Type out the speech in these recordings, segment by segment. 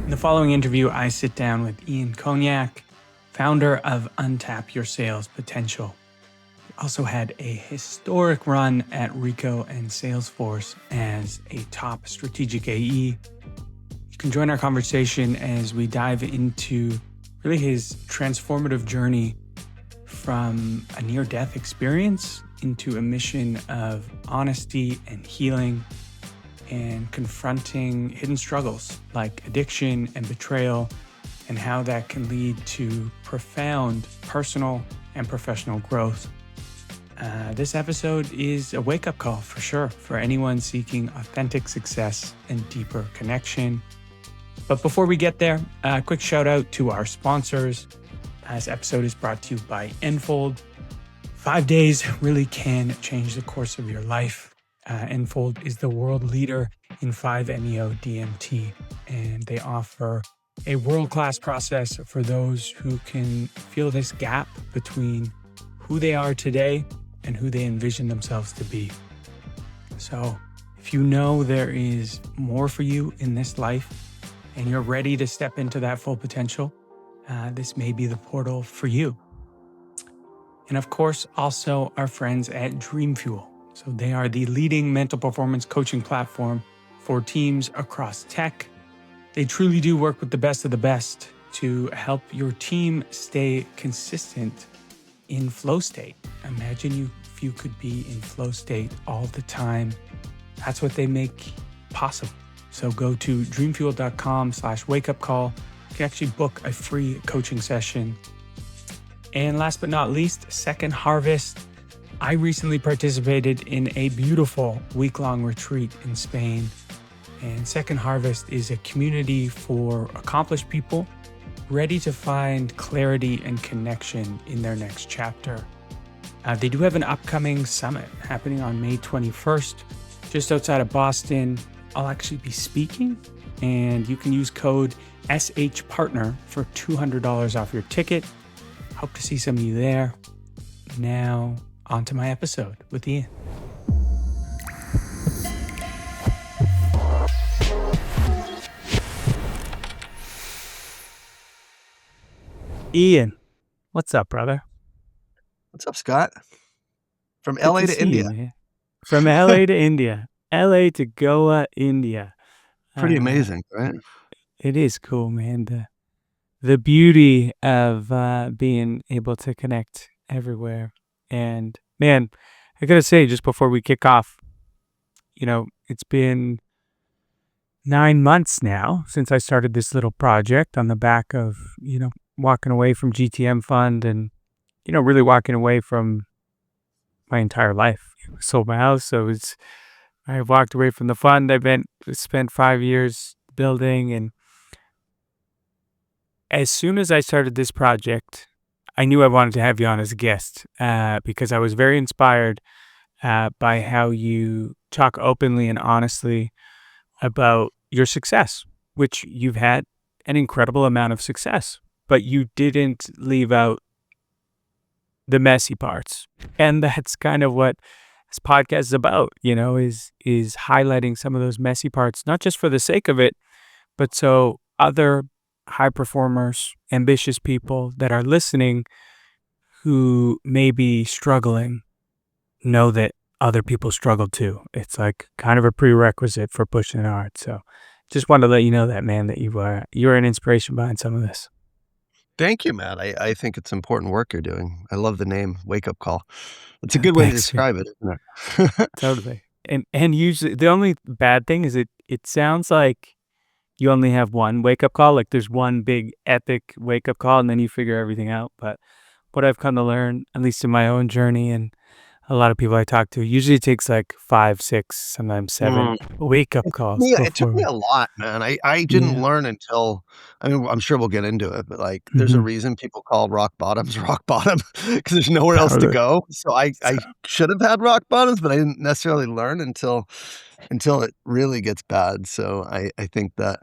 In the following interview, I sit down with Koniak, founder of Untap Your Sales Potential. He also had a historic run at Rico and Salesforce as a top strategic AE. You can join our conversation as we dive into really his transformative journey from a near-death experience into a mission of honesty and healing and confronting hidden struggles like addiction and betrayal, and how that can lead to profound personal and professional growth. This episode is a wake-up call for sure for anyone seeking authentic success and deeper connection. But before we get there, a quick shout out to our sponsors. This episode is brought to you by Enfold. 5 days really can change the course of your life. Enfold is the world leader in 5-MeO DMT, and they offer a world-class process for those who can feel this gap between who they are today and who they envision themselves to be. So if you know there is more for you in this life and you're ready to step into that full potential, this may be the portal for you. And of course, also our friends at Dream Fuel. So they are the leading mental performance coaching platform for teams across tech. They truly do work with the best of the best to help your team stay consistent in flow state. Imagine if you could be in flow state all the time. That's what they make possible. So go to dreamfuel.com/wakeupcall. You can actually book a free coaching session. And last but not least, Second Harvest. I recently participated in a beautiful week-long retreat in Spain. And Second Harvest is a community for accomplished people ready to find clarity and connection in their next chapter. They do have an upcoming summit happening on May 21st, just outside of Boston. I'll actually be speaking, and you can use code SHPartner for $200 off your ticket. Hope to see some of you there. Now, on to my episode with Ian. Ian, what's up, brother? What's up, Scott? From LA to India. You, from LA to India. LA to Goa, India. Pretty amazing, right? It is cool, man. The beauty of being able to connect everywhere. And man, I gotta say, just before we kick off, it's been 9 months now since I started this little project on the back of, walking away from GTM Fund and, really walking away from my entire life. I sold my house, so I walked away from the fund. Spent 5 years building, and as soon as I started this project, I knew I wanted to have you on as a guest because I was very inspired by how you talk openly and honestly about your success, which you've had an incredible amount of success, but you didn't leave out the messy parts. And that's kind of what this podcast is about, is highlighting some of those messy parts, not just for the sake of it, but so other high performers, ambitious people that are listening who may be struggling know that other people struggle too. It's like kind of a prerequisite for pushing it hard. So just wanted to let you know that, man, that you're an inspiration behind some of this. Thank you, Matt. I think it's important work you're doing. I love the name Wake Up Call. It's a good way to describe it, isn't it? Totally. And usually the only bad thing is it sounds like you only have one wake-up call, like there's one big epic wake-up call and then you figure everything out. But what I've come to learn, at least in my own journey and a lot of people I talk to, usually it takes like 5, 6, sometimes 7 wake-up calls. Yeah, it took me a lot, man. I didn't learn until, I'm sure we'll get into it, but like there's a reason people call rock bottoms rock bottom because there's nowhere else to go. So I should have had rock bottoms, but I didn't necessarily learn until it really gets bad. So I think that,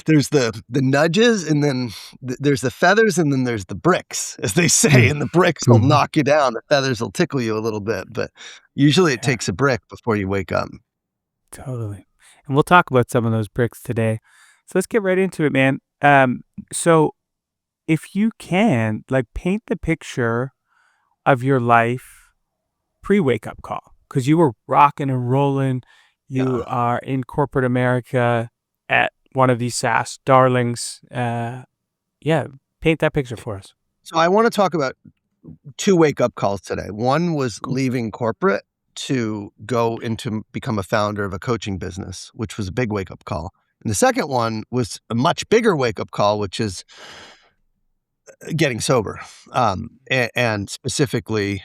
there's the nudges, and then there's the feathers, and then there's the bricks, as they say, and the bricks will knock you down. The feathers will tickle you a little bit, but usually it takes a brick before you wake up. Totally. And we'll talk about some of those bricks today. let's get right into it, man. So if you can, like, paint the picture of your life pre-wake up call, because you were rocking and rolling. You Yeah. are in corporate America at one of these SaaS darlings. Yeah, paint that picture for us. So I want to talk about 2 wake-up calls today. One was Cool. leaving corporate to go into become a founder of a coaching business, which was a big wake-up call. And the second one was a much bigger wake-up call, which is getting sober, and specifically,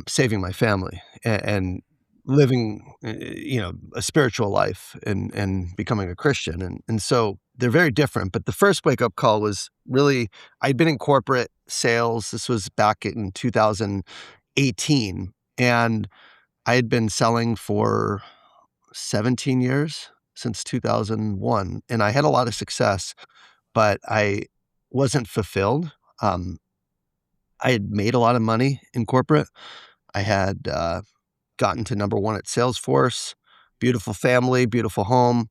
saving my family and living, a spiritual life and becoming a Christian, and so they're very different, but the first wake-up call was really I'd been in corporate sales. This was back in 2018, and I had been selling for 17 years, since 2001, and I had a lot of success, but I wasn't fulfilled. Um, I had made a lot of money in corporate. I had, gotten to number 1 at Salesforce, beautiful family, beautiful home,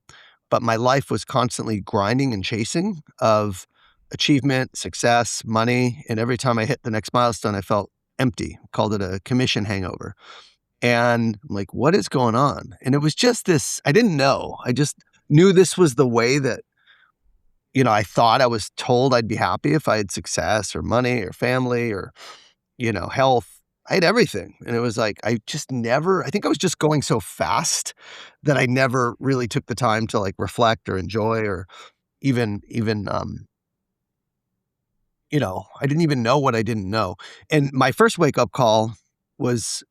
but my life was constantly grinding and chasing of achievement, success, money, and every time I hit the next milestone, I felt empty. Called it a commission hangover, and I'm like, "What is going on?" And it was just this I didn't know. I just knew this was the way that I thought I was told I'd be happy if I had success or money or family or, health. I had everything. And it was like, I think I was just going so fast that I never really took the time to like reflect or enjoy or even, I didn't even know what I didn't know. And my first wake up call was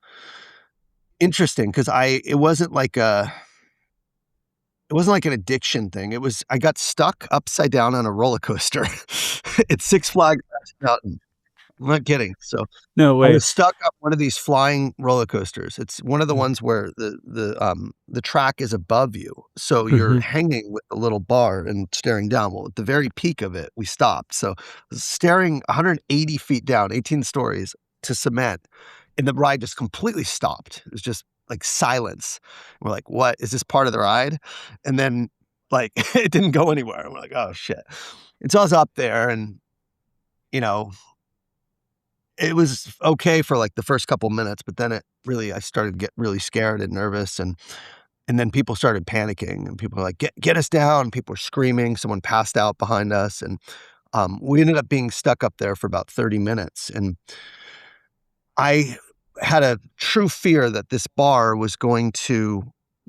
interesting because it wasn't like an addiction thing. I got stuck upside down on a roller coaster at Six Flags Mountain. I'm not kidding. So No I way. was stuck up one of these flying roller coasters. It's one of the Mm. ones where the track is above you, so you're Mhm. hanging with a little bar and staring down. Well, at the very peak of it, we stopped. So I was staring 180 feet down, 18 stories to cement, and the ride just completely stopped. It was just like silence. We're like, "What? Is this part of the ride?" And then, like, it didn't go anywhere. We're like, "Oh, shit." And so I was up there and, you know, it was okay for, like, the first couple minutes, but then I started to get really scared and nervous, and then people started panicking, and people were like, "Get us down." People were screaming, someone passed out behind us, and, we ended up being stuck up there for about 30 minutes, and I had a true fear that the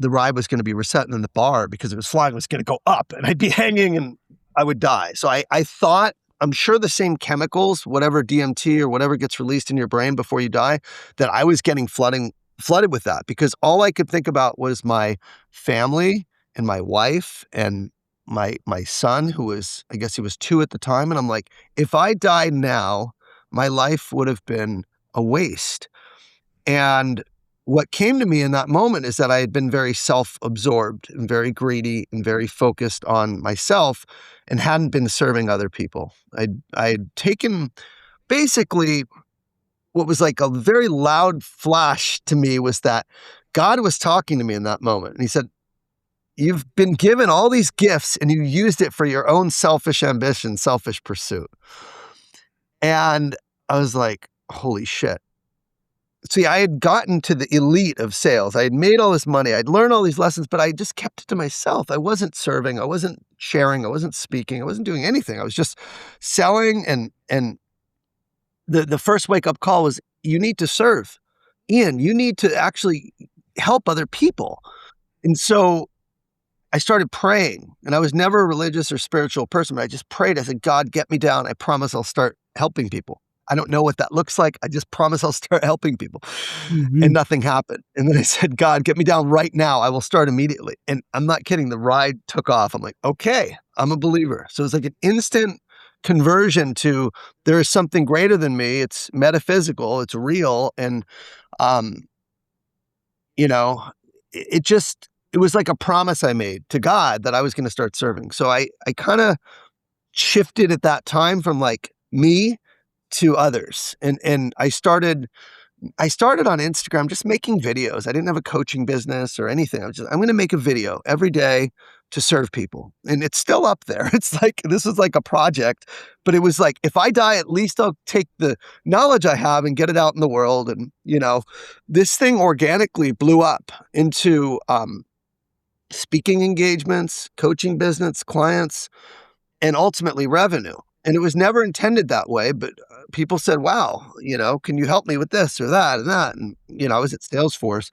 ride was gonna be resetting in the bar because it was flying was gonna go up, and I'd be hanging, and I would die. So I thought I'm sure the same chemicals, whatever DMT or whatever gets released in your brain before you die, that I was getting flooded with that because all I could think about was my family and my wife and my son, who was I guess he was 2 at the time, and I'm like, "If I died now, my life would have been a waste." And what came to me in that moment is that I had been very self-absorbed and very greedy and very focused on myself and hadn't been serving other people. I'd taken basically what was like a very loud flash to me was that God was talking to me in that moment. And he said, "You've been given all these gifts and you used it for your own selfish ambition, selfish pursuit." And I was like, holy shit. See, I had gotten to the elite of sales. I had made all this money. I'd learned all these lessons, but I just kept it to myself. I wasn't serving. I wasn't sharing. I wasn't speaking. I wasn't doing anything. I was just selling. And the first wake up call was, you need to serve. Ian, you need to actually help other people. And so I started praying, and I was never a religious or spiritual person, but I just prayed. I said, "God, get me down. I promise I'll start helping people. I don't know what that looks like. I just promise I'll start helping people." And Mhm. nothing happened. And then I said, "God, get me down right now. I will start immediately." And I'm not kidding. The ride took off. I'm like, okay, I'm a believer. So it's like an instant conversion to there is something greater than me. It's metaphysical. It's real. And, um, you know, it was like a promise I made to God that I was going to start serving. So I kind of shifted at that time from like me to others. And I started on Instagram just making videos. I didn't have a coaching business or anything. I'm going to make a video every day to serve people. And it's still up there. It's like, this is like a project, but it was like, if I die, at least I'll take the knowledge I have and get it out in the world. And, this thing organically blew up into speaking engagements, coaching business, clients, and ultimately revenue. And it was never intended that way, but people said, wow, can you help me with this or that and that? And, I was at Salesforce.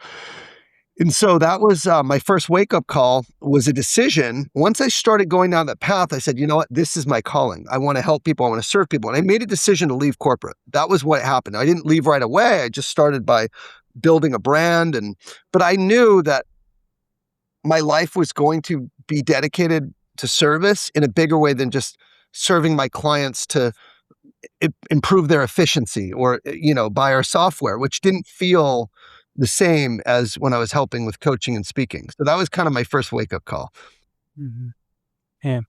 And so that was my first wake-up call was a decision. Once I started going down that path, I said, you know what? This is my calling. I want to help people. I want to serve people. And I made a decision to leave corporate. That was what happened. I didn't leave right away. I just started by building a brand. But I knew that my life was going to be dedicated to service in a bigger way than just serving my clients to improve their efficiency or, buy our software, which didn't feel the same as when I was helping with coaching and speaking. So that was kind of my first wake-up call. Mm-hmm. Yeah.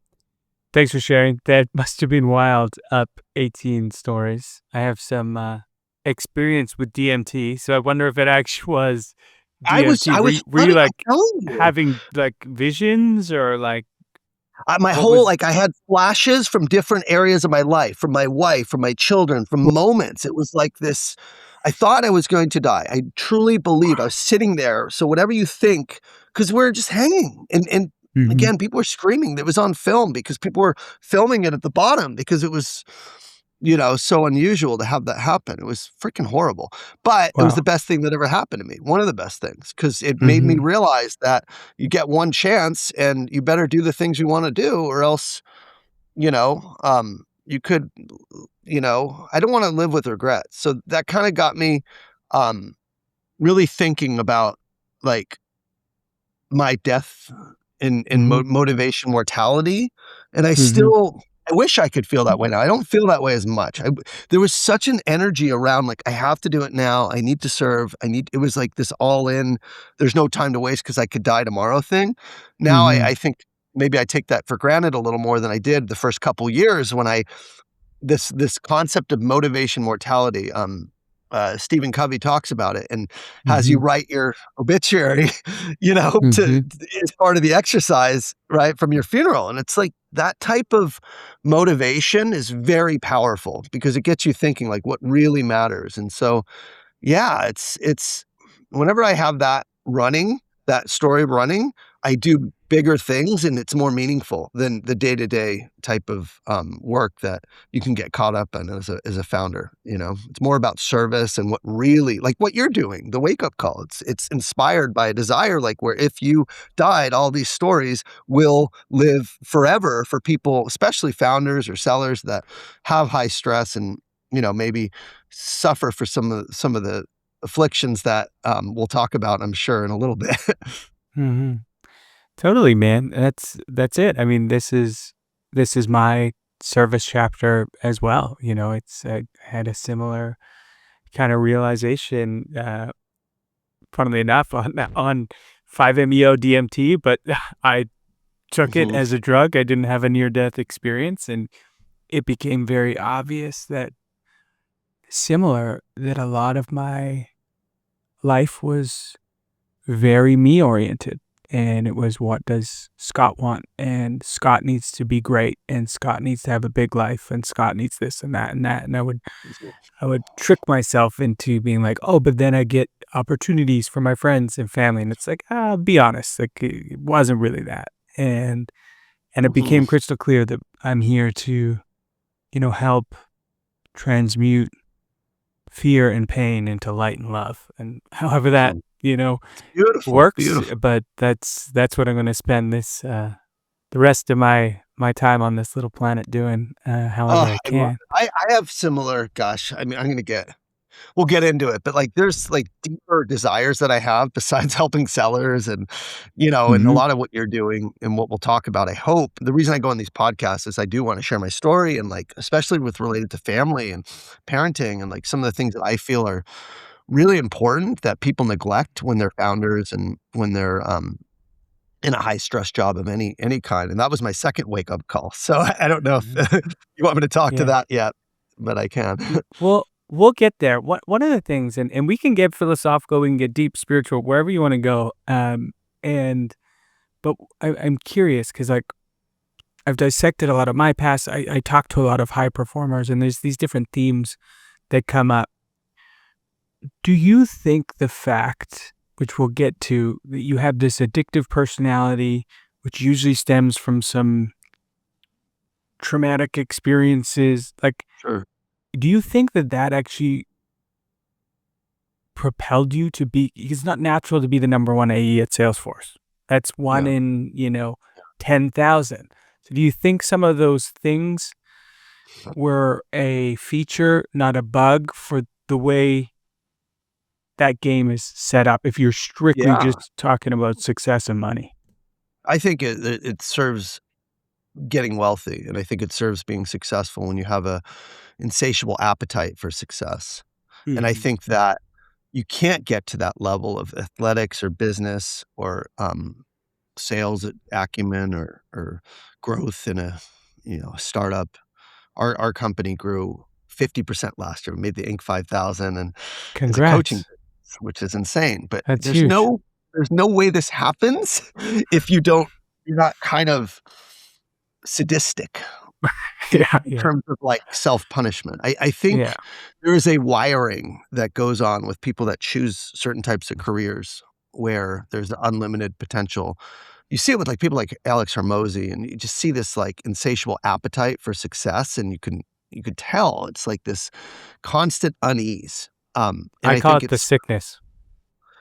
Thanks for sharing. That must have been wild, up 18 stories. I have some experience with DMT, so I wonder if it actually was DMT. I was were you like telling you. having like visions or like my whole, I had flashes from different areas of my life, from my wife, from my children, from moments. It was like this, I thought I was going to die. I truly believed I was sitting there. So whatever you think, because we're just hanging. And again, people were screaming. It was on film because people were filming it at the bottom because it was, so unusual to have that happen. It was freaking horrible. But it was the best thing that ever happened to me. One of the best things, because it made me realize that you get one chance and you better do the things you want to do, or else, you could, I don't want to live with regret. So that kind of got me really thinking about like my death and motivation, mortality. And I wish I could feel that way now. I don't feel that way as much. There was such an energy around, like, I have to do it now. I need to serve. It was like this all in, there's no time to waste because I could die tomorrow thing. Now I think maybe I take that for granted a little more than I did the first couple years when this concept of motivation mortality, Stephen Covey talks about it and has you write your obituary, as part of the exercise, right, from your funeral. And it's like that type of motivation is very powerful because it gets you thinking like what really matters. And so, yeah, it's whenever I have that story running, I do bigger things and it's more meaningful than the day-to-day type of work that you can get caught up in as a founder. It's more about service and what really, like what you're doing, the wake-up call. It's inspired by a desire, like where if you died, all these stories will live forever for people, especially founders or sellers that have high stress and maybe suffer for some of the afflictions that we'll talk about, I'm sure, in a little bit. Totally, man. That's it. I mean, this is my service chapter as well. I had a similar kind of realization, funnily enough, on 5-MeO DMT, but I took it as a drug. I didn't have a near-death experience, and it became very obvious that a lot of my life was very me-oriented. And it was, what does Scott want? And Scott needs to be great. And Scott needs to have a big life. And Scott needs this and that and that. And I would trick myself into being like, oh, but then I get opportunities for my friends and family. And it's like, be honest, like it wasn't really that. And it became crystal clear that I'm here to, help transmute fear and pain into light and love. And however that, beautiful, works, beautiful. But that's what I'm going to spend the rest of my time on this little planet doing, however I can. I have similar, I mean, we'll get into it, but like, there's like deeper desires that I have besides helping sellers and, and a lot of what you're doing and what we'll talk about. I hope the reason I go on these podcasts is I do want to share my story and like, especially with related to family and parenting and like some of the things that I feel are really important that people neglect when they're founders and when they're in a high stress job of any kind. And that was my second wake up call. So I don't know if you want me to talk to that yet, but I can. Well, we'll get there. One of the things, and we can get philosophical, we can get deep spiritual, wherever you want to go. But I'm curious because like I've dissected a lot of my past. I talk to a lot of high performers, and there's these different themes that come up. Do you think the fact, which we'll get to, that you have this addictive personality, which usually stems from some traumatic experiences, like, Sure. do you think that that actually propelled you to be, it's not natural to be the number one AE at Salesforce. That's one Yeah. in, 10,000. So do you think some of those things were a feature, not a bug for the way that game is set up if you're strictly Yeah. just talking about success and money? I think it serves getting wealthy, and I think it serves being successful when you have a insatiable appetite for success. And I think that you can't get to that level of athletics or business or, sales acumen or growth in a startup. Our company grew 50% last year. We made the Inc. 5000 and as a coaching Congrats. business, which is insane. But That's huge. there's no way this happens if you're not kind of sadistic Yeah, in yeah, terms of like self-punishment. I think yeah. there is a wiring that goes on with people that choose certain types of careers where there's the unlimited potential. You see it with like people like Alex Hormozy, and you just see this like insatiable appetite for success, and you could tell it's like this constant unease. And I I call think it the sickness.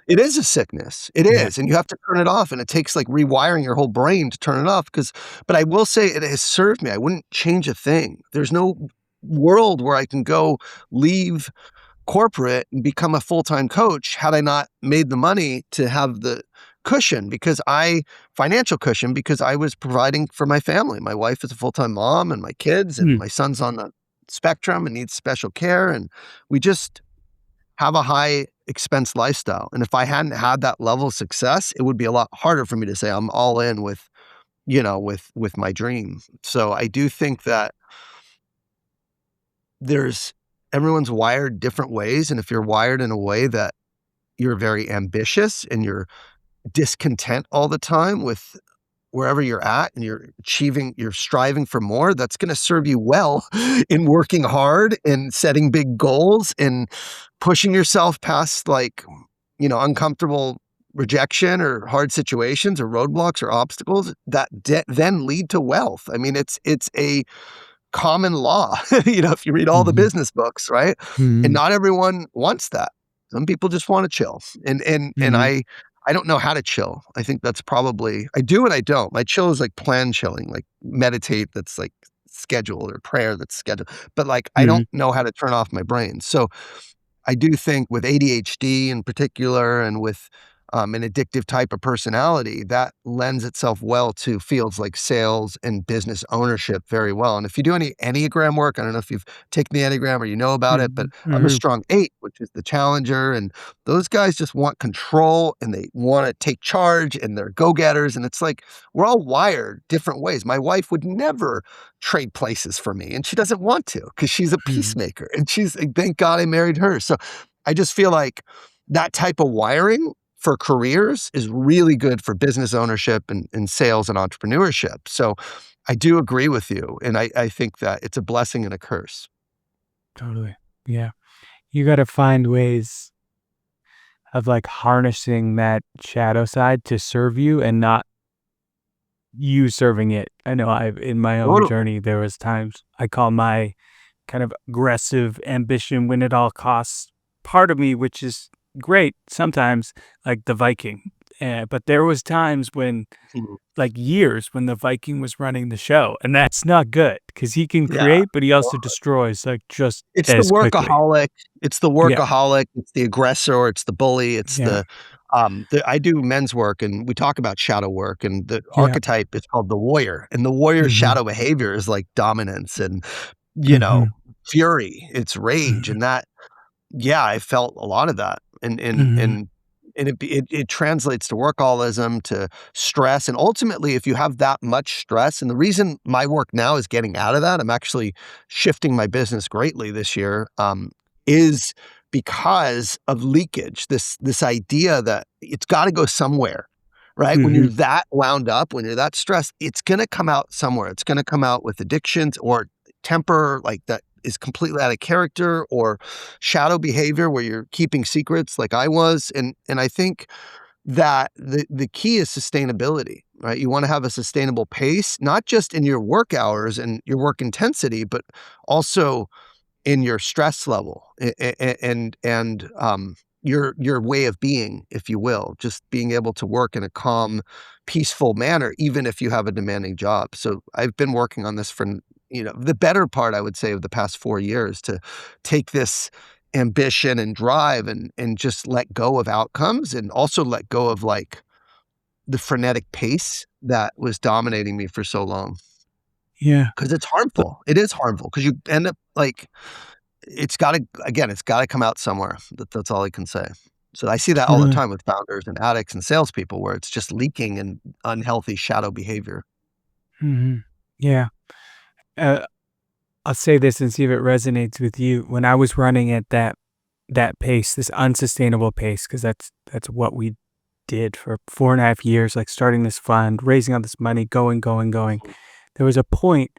it is a sickness. It Yeah. is, and you have to turn it off, and it takes, like, rewiring your whole brain to turn it off. But I will say it has served me. I wouldn't change a thing. There's no world where I can go leave corporate and become a full-time coach had I not made the money to have the financial cushion because I was providing for my family. My wife is a full-time mom and my kids, and Mm. my son's on the spectrum and needs special care, and we just have a high expense lifestyle. And if I hadn't had that level of success, it would be a lot harder for me to say I'm all in with my dream. So I do think that there's everyone's wired different ways. And if you're wired in a way that you're very ambitious and you're discontent all the time with wherever you're at and you're striving for more, that's going to serve you well in working hard and setting big goals and pushing yourself past like, uncomfortable rejection or hard situations or roadblocks or obstacles that then lead to wealth. I mean, it's a common law, if you read all the Mhm. business books, right? And Mhm. not everyone wants that. Some people just want to chill. And Mhm. I don't know how to chill. I think that's probably I do and I don't. My chill is like plan chilling, like meditate that's like scheduled or prayer that's scheduled. But like I don't Mhm. know how to turn off my brain. So I do think with ADHD in particular and with an addictive type of personality, that lends itself well to fields like sales and business ownership very well. And if you do any Enneagram work, I don't know if you've taken the Enneagram or you know about it, but Mhm. I'm a Mhm. strong 8, which is the challenger. And those guys just want control and they want to take charge and they're go-getters. And it's like we're all wired different ways. My wife would never trade places for me, and she doesn't want to because she's a Mhm. peacemaker. And thank God I married her. So I just feel like that type of wiring for careers is really good for business ownership and sales and entrepreneurship. So I do agree with you. And I think that it's a blessing and a curse. Totally. Yeah. You got to find ways of like harnessing that shadow side to serve you and not you serving it. I know in my own Totally. journey, there was times I call my kind of aggressive ambition win at all costs part of me, which is great sometimes, like the Viking. But there was times when, Mhm. like years when the Viking was running the show, and that's not good because he can Yeah. create, but he also destroys like just It's the as quickly. workaholic. It's the Yeah, workaholic. It's the aggressor. It's the bully. It's yeah, the I do men's work and we talk about shadow work and the yeah. archetype is called the warrior and the warrior's Hmm. shadow behavior is like dominance and, you know, Hmm. fury. It's rage. Hmm. And that, yeah, I felt a lot of that. Hmm. And it translates to workaholism, to stress, and ultimately, if you have that much stress and the reason my work now is getting out of that, I'm actually shifting my business greatly this year, is because of leakage, this idea that it's gotta go somewhere. right? When you're Mhm. that wound up, when you're that stressed, it's gonna come out somewhere. It's gonna come out with addictions or temper, like, that is completely out of character, or shadow behavior where you're keeping secrets like I was, and I think that the key is sustainability, right? You wanna have a sustainable pace, not just in your work hours and your work intensity, but also in your stress level and your way of being, if you will, just being able to work in a calm, peaceful manner, even if you have a demanding job. So I've been working on this for, the better part, I would say, of the past 4 years to take this ambition and drive and just let go of outcomes and also let go of like the frenetic pace that was dominating me for so long. Yeah. Cause it's But harmful. It is harmful because you end up like it's gotta come out somewhere. That's all I can say. So I see that all the totally. time with founders and addicts and salespeople where it's just leaking in unhealthy shadow behavior. Mhm. Yeah. Uh, I'll say this and see if it resonates with you. When I was running at that pace, this unsustainable pace, because that's what we did for 4.5 years, like starting this fund, raising all this money, going, going, going. Mhm. There was a point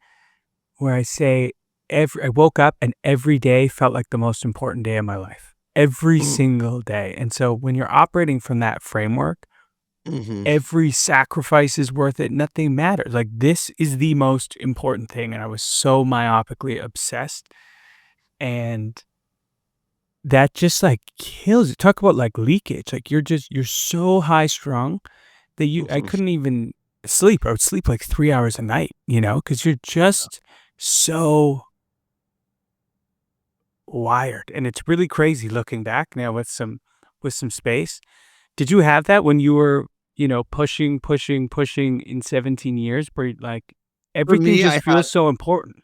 where I woke up and every day felt like the most important day of my life. Every Mm, single day. And so when you're operating from that framework, mhm. every sacrifice is worth it. Nothing matters. Like, this is the most important thing. And I was so myopically obsessed. And that just like kills you. Talk about like leakage. Like, you're so high strung that I Mhm. couldn't even sleep. I would sleep like 3 hours a night, because you're just so wired. And it's really crazy looking back now with some space. Did you have that when you were, pushing, pushing, pushing in 17 years where like For everything me, just feels so important,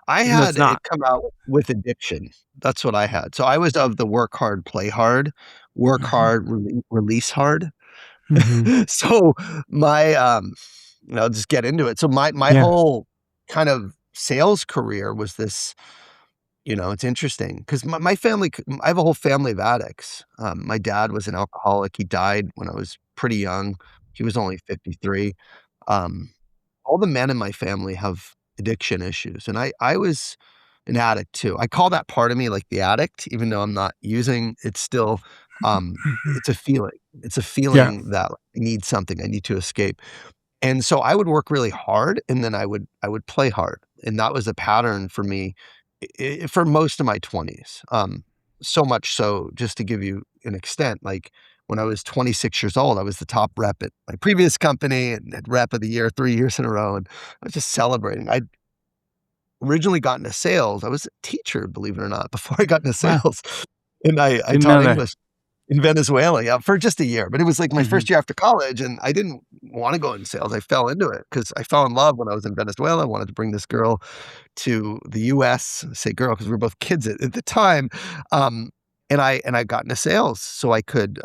I even though it's had it not? come out with addiction. That's what I had. So I was of the work hard, play hard, work Mhm. hard, release hard. Mhm. So my, I'll just get into it. So my Yeah. whole kind of sales career was this. It's interesting because my family, I have a whole family of addicts. My dad was an alcoholic. He died when I was pretty young. He was only 53. Um, all the men in my family have addiction issues, and I was an addict too. I call that part of me like the addict, even though I'm not using. It's still, Mhm. it's a feeling. It's a Yeah. feeling that I need something. I need to escape. And so I would work really hard, and then I would play hard, and that was a pattern for me for most of my 20s. So much so, just to give you an extent, like when I was 26 years old, I was the top rep at my previous company and had rep of the year 3 years in a row, and I was just celebrating. I'd originally got into sales. I was a teacher, believe it or not, before I got into Wow. sales, and I Didn't taught know that. English in Venezuela, yeah, for just a year, but it was like my Mhm. first year after college, and I didn't wanna go into sales. I fell into it because I fell in love when I was in Venezuela. I wanted to bring this girl to the US. I say girl because we were both kids at the time, um, and I got into sales so I could,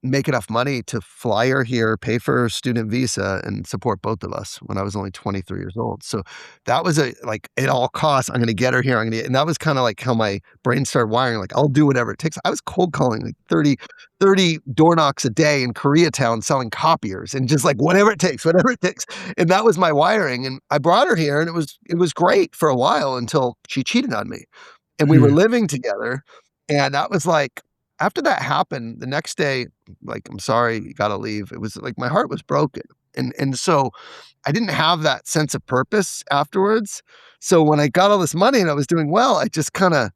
make enough money to fly her here, pay for her student visa, and support both of us when I was only 23 years old. So that was like, at all costs, I'm gonna get her here. And that was kinda like how my brain started wiring, like, I'll do whatever it takes. I was cold calling like 30 door knocks a day in Koreatown selling copiers and just like whatever it takes, whatever it takes. And that was my wiring. And I brought her here and it was great for a while until she cheated on me. And we were Mhm. living together, and that was like after that happened, the next day, like, "I'm sorry, you gotta leave." It was like my heart was broken, and so I didn't have that sense of purpose afterwards. So when I got all this money and I was doing well, I kinda,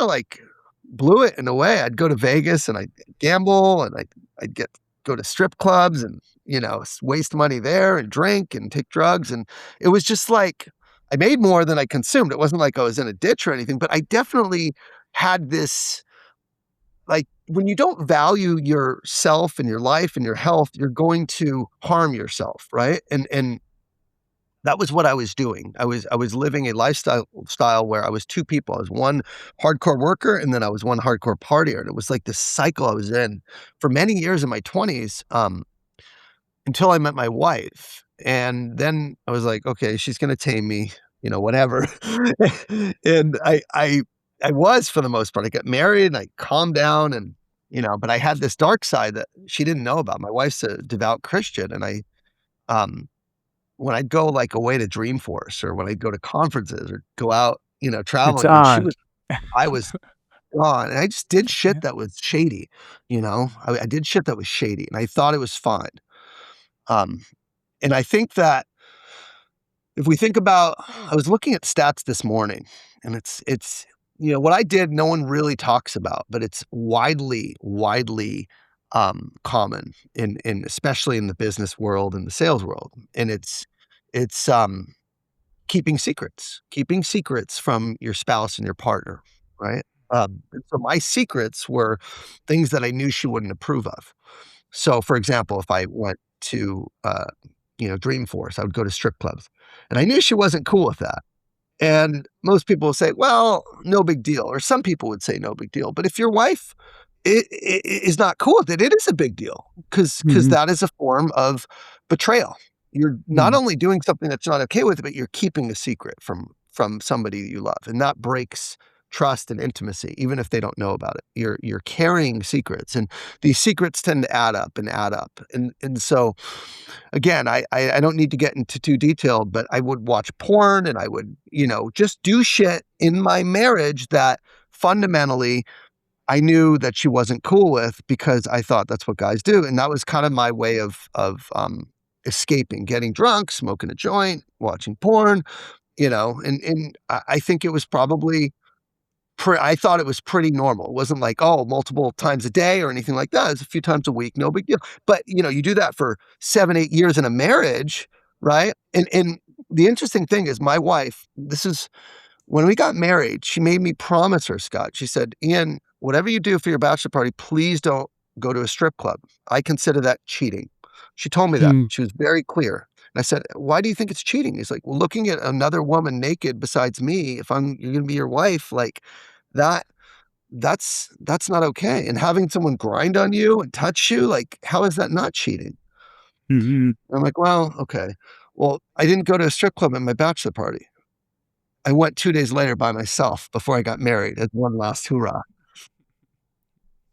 like, blew it in a way. I'd go to Vegas and I'd gamble and I'd go to strip clubs and, waste money there and drink and take drugs, and it was just like I made more than I consumed. It wasn't like I was in a ditch or anything, but I definitely had this like, when you don't value yourself and your life and your health, you're going to harm yourself, right? And that was what I was doing. I was living a lifestyle where I was 2 people. I was one hardcore worker, and then I was one hardcore partier, and it was like this cycle I was in for many years in my 20s, until I met my wife, and then I was like, "Okay, she's gonna tame me, whatever." And I was for the most part. I got married, and I calmed down, and but I had this dark side that she didn't know about. My wife's a devout Christian, and um, when I'd go like away to Dreamforce or when I'd go to conferences or go out, It's traveling, on. I was gone, and I just did shit Yeah. that was shady, I did shit that was shady, and I thought it was fine. Um, and I think that if we think about, I was looking at stats this morning, and it's what I did, no one really talks about, but it's widely common in especially in the business world and the sales world, and it's keeping secrets from your spouse and your partner, right? And so my secrets were things that I knew she wouldn't approve of. So, for example, if I went to, Dreamforce, I would go to strip clubs, and I knew she wasn't cool with that. And most people will say, "Well, no big deal," or some people would say, "No big deal." But if your wife is not cool with it, it is a big deal because Mhm. that is a form of betrayal. You're not Mhm. only doing something that's not okay with it, but you're keeping a secret from somebody that you love, and that breaks trust and intimacy, even if they don't know about it. You're carrying secrets, and these secrets tend to add up and add up. And so again, I don't need to get into too detailed, but I would watch porn and I would, just do shit in my marriage that fundamentally I knew that she wasn't cool with because I thought that's what guys do. And that was kind of my way of escaping, getting drunk, smoking a joint, watching porn, and I think it was probably I thought it was pretty normal. It wasn't like, oh, multiple times a day or anything like that. It's a few times a week, no big deal. But, you do that for 7, 8 years in a marriage, right? And the interesting thing is my wife, this is when we got married, she made me promise her, Scott. She said, "Ian, whatever you do for your bachelor party, please don't go to a strip club. I consider that cheating." She told me that. Mhm. She was very clear. And I said, "Why do you think it's cheating?" He's like, "Well, looking at another woman naked besides me, if you're gonna be your wife, like that that's not okay. And having someone grind on you and touch you, like, how is that not cheating?" Mhm. I'm like, "Well, okay." Well, I didn't go to a strip club at my bachelor party. I went 2 days later by myself before I got married as one last hoorah.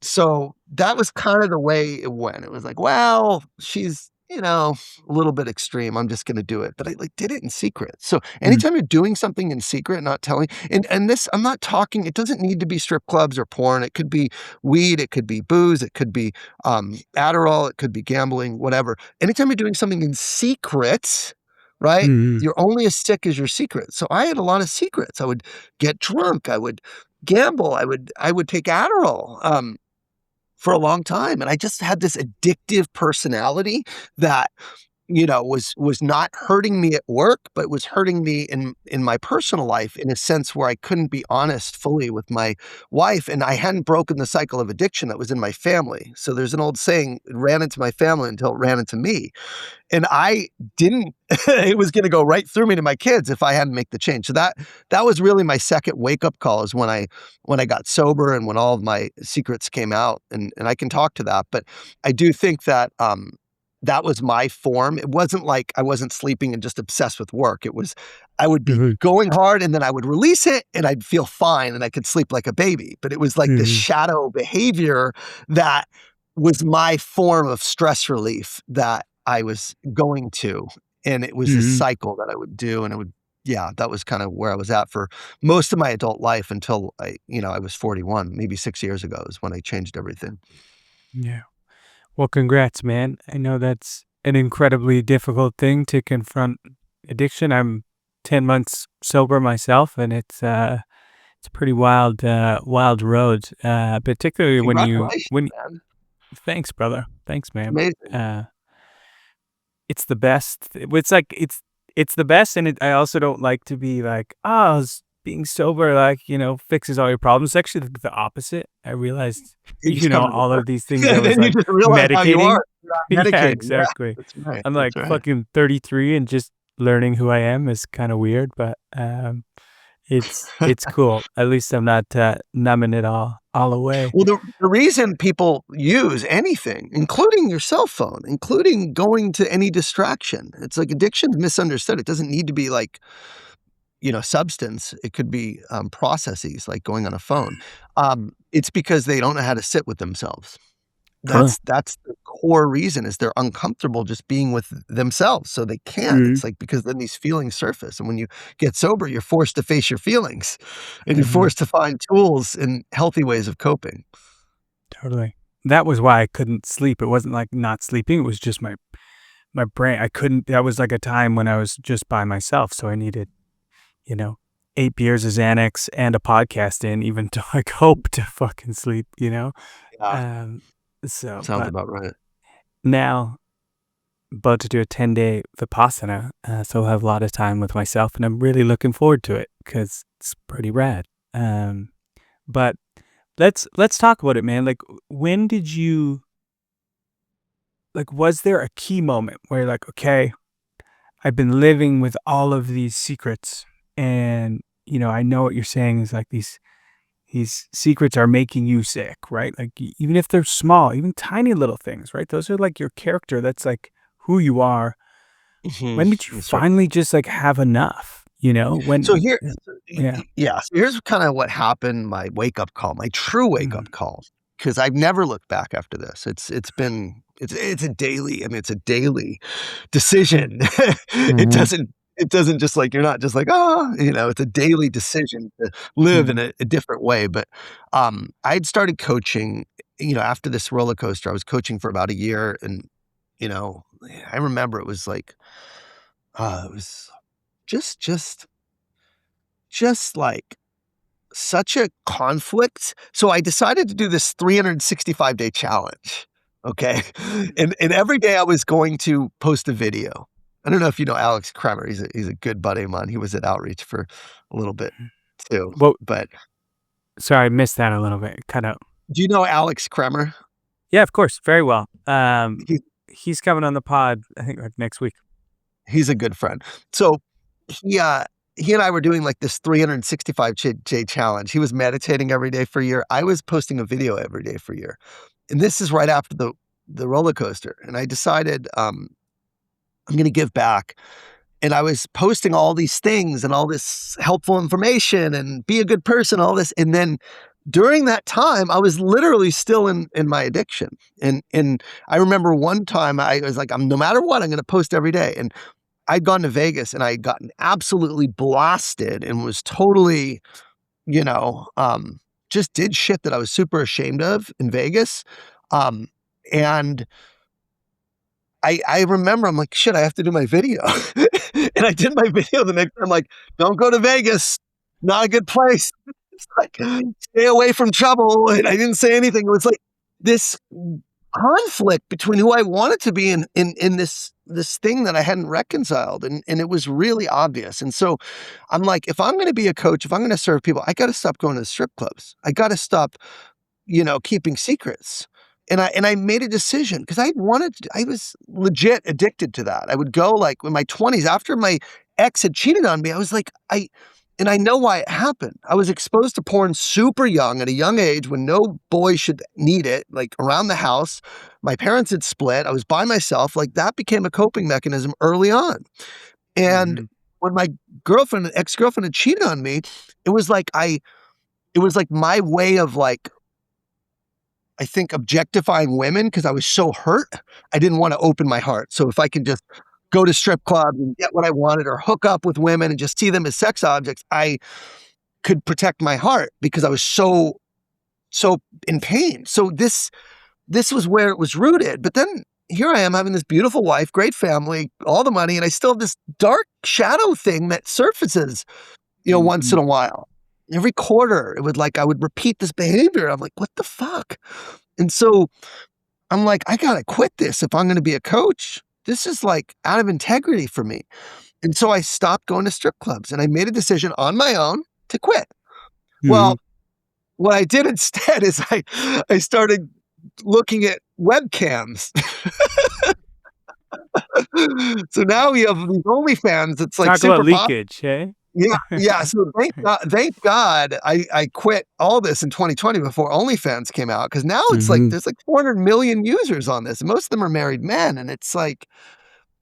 So, that was kinda the way it went. It was like, "Well, she's, a little bit extreme. I'm just gonna do it." But I, like, did it in secret. So, Mhm. anytime you're doing something in secret, not telling and this I'm not talking it doesn't need to be strip clubs or porn. It could be weed, it could be booze, it could be, Adderall, it could be gambling, whatever. Anytime you're doing something in secret, right, Mhm. you're only as sick as your secret. So, I had a lot of secrets. I would get drunk, I would gamble, I would take Adderall, for a long time, and I just had this addictive personality that, was not hurting me at work, but was hurting me in my personal life in a sense where I couldn't be honest fully with my wife, and I hadn't broken the cycle of addiction that was in my family. So there's an old saying, "It ran into my family until it ran into me." And I didn't it was gonna go right through me to my kids if I hadn't make the change. So that was really my second wake-up call is when I got sober and when all of my secrets came out, and I can talk to that, but I do think that, that was my form. It wasn't like I wasn't sleeping and just obsessed with work. It was I would be Mhm. going hard, and then I would release it, and I'd feel fine, and I could sleep like a baby, but it was like this Mhm. shadow behavior that was my form of stress relief that I was going to, and it was a Mhm. cycle that I would do, and it would yeah, that was kinda where I was at for most of my adult life until I was 41, maybe 6 years ago is when I changed everything. Yeah. Well, congrats, man. I know that's an incredibly difficult thing to confront addiction. I'm 10 months sober myself, and it's a pretty wild road. Particularly when you Congratulations, when man. thanks, brother. Thanks, It's man. amazing. Uh, it's the best. It's the best, and I also don't like to be like, oh, being sober, like, fixes all your problems. It's actually the opposite. I realized, You just come to all work, of these things I and was then you like just realize how you medicating. are. You're not Yeah, medicating, yeah, exactly. that's right, I'm that's like right. fucking 33 and just learning who I am is kind of weird, but it's cool. At least I'm not numbing it all away. Well, the reason people use anything, including your cell phone, including going to any distraction, it's like addiction's misunderstood. It doesn't need to be like, substance. It could be, processes like going on a phone. it's because they don't know how to sit with themselves. Totally. That's the core reason is they're uncomfortable just being with themselves, so they can't. Mhm. It's like because then these feelings surface, and when you get sober, you're forced to face your feelings, and you're Mhm. forced to find tools and healthy ways of coping. Totally. That was why I couldn't sleep. It wasn't like not sleeping, it was just my brain. I couldn't that was like a time when I was just by myself, so I needed, 8 beers of Xanax and a podcast in even to, like, hope to fucking sleep, you know? Yeah, Um, so sounds but about right. now, about to do a 10-day Vipassana, so I'll have a lot of time with myself, and I'm really looking forward to it because it's pretty rad. But let's talk about it, man. Like, when did you was there a key moment where you're like, okay, I've been living with all of these secrets, and I know what you're saying is like these secrets are making you sick, right? Like even if they're small, even tiny little things, right? Those are like your character. That's like who you are. When did you That's right. finally just like have enough? So When? here Yeah. yeah, so here's kinda what happened, my wake-up call, my true Mm-hmm. wake-up call, because 'cause I've never looked back after this. It's a daily, I mean, it's a daily decision. Mm-hmm. It doesn't just like you're not just like, "Ah," it's a daily decision to live in a different way, but, I'd started coaching, after this roller coaster, I was coaching for about a year, and, you know, I remember it was like, it was just just like such a conflict. So I decided to do this 365-day challenge, okay? And every day I was going to post a video. I don't know if you know Alex Kremer, he's a good buddy of mine. He was at Outreach for a little bit too, Well, but sorry, I missed that a little bit. Cut out. do you know Alex Kremer? Yeah, of course, very well. He He's coming on the pod, I think, like next week. he's a good friend. So he, uh he and I were doing like this 365 day challenge. He was meditating every day for a year. I was posting a video every day for a year. And this is right after the roller coaster, and I decided, I'm gonna give back, and I was posting all these things and all this helpful information and be a good person, all this, and then during that time, I was literally still in my addiction, and I remember one time I was like, "I'm no matter what, I'm gonna post every day," and I'd gone to Vegas, and I had gotten absolutely blasted and was totally, you know, um, just did shit that I was super ashamed of in Vegas, and I remember I'm like, "Shit, I have to do my video." And I did my video the next day. I'm like, "Don't go to Vegas. Not a good place." It's like, "Stay away from trouble," and I didn't say anything. It was like this conflict between who I wanted to be in this thing that I hadn't reconciled, and it was really obvious, and so I'm like, "If I'm gonna be a coach, if I'm gonna serve people, I gotta stop going to the strip clubs. I gotta stop keeping secrets." And I made a decision because I was legit addicted to that. I would go like in my 20s after my ex had cheated on me, I was like, and I know why it happened. I was exposed to porn super young at a young age when no boy should need it, like around the house. My parents had split. I was by myself. Like that became a coping mechanism early on. And Mm-hmm. when my ex-girlfriend had cheated on me, it was like it was like my way of like I think objectifying women because I was so hurt, I didn't wanna open my heart. So if I could just go to strip clubs and get what I wanted or hook up with women and just see them as sex objects, I could protect my heart because I was so in pain. So this was where it was rooted. But then here I am having this beautiful wife, great family, all the money, and I still have this dark shadow thing that surfaces, once Mm-hmm. in a while. Every quarter, it would like I would repeat this behavior. I'm like, "What the fuck?" And so I'm like, "I gotta quit this if I'm gonna be a coach. This is like out of integrity for me." And so I stopped going to strip clubs and I made a decision on my own to quit. Mm-hmm. Well, what I did instead is I started looking at webcams. So now we have these OnlyFans that's like Talk about super popular. leakage, hey? Yeah, yeah, so thank God I quit all this in 2020 before OnlyFans came out, because now it's like Mm-hmm. there's like 400 million users on this, and most of them are married men, and it's like,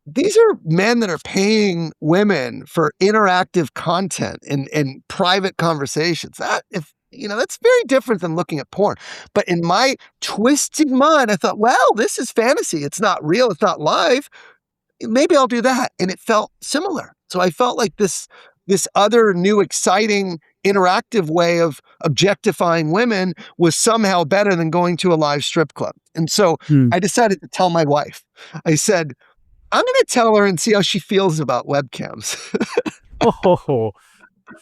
these are men that are paying women for interactive content and private conversations. That that's very different than looking at porn. But in my twisted mind, I thought, well, this is fantasy. It's not real. It's not live. Maybe I'll do that. And it felt similar. So I felt like this other new, exciting, interactive way of objectifying women was somehow better than going to a live strip club. And so I decided to tell my wife. I said, I'm going to tell her and see how she feels about webcams. Oh,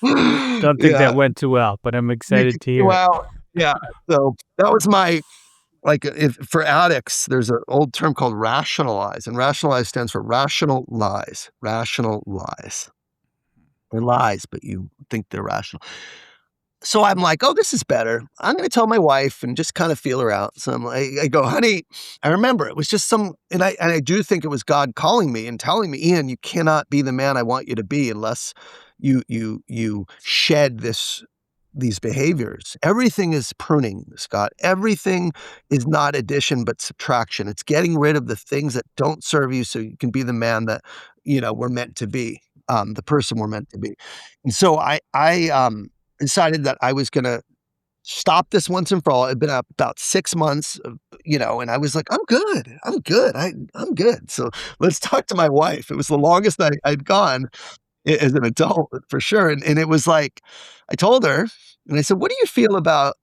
don't think that went too well, but I'm excited to hear it. Yeah. So that was my, for addicts, there's an old term called rationalize, and rationalize stands for rational lies. Rational lies. They're lies, but you think they're rational. So I'm like, oh, this is better. I'm going to tell my wife and just kind of feel her out. So I go, honey, I remember it was just and I do think it was God calling me and telling me, Ian, you cannot be the man I want you to be unless you shed these behaviors. Everything is pruning, Scott. Everything is not addition, but subtraction. It's getting rid of the things that don't serve you so you can be the man that, we're meant to be, the person we're meant to be. And so I decided that I was going to stop this once and for all. It'd been about 6 months, and I was like, I'm good. I'm good. So let's talk to my wife. It was the longest I'd gone as an adult for sure. And it was like, I told her and I said, what do you feel about,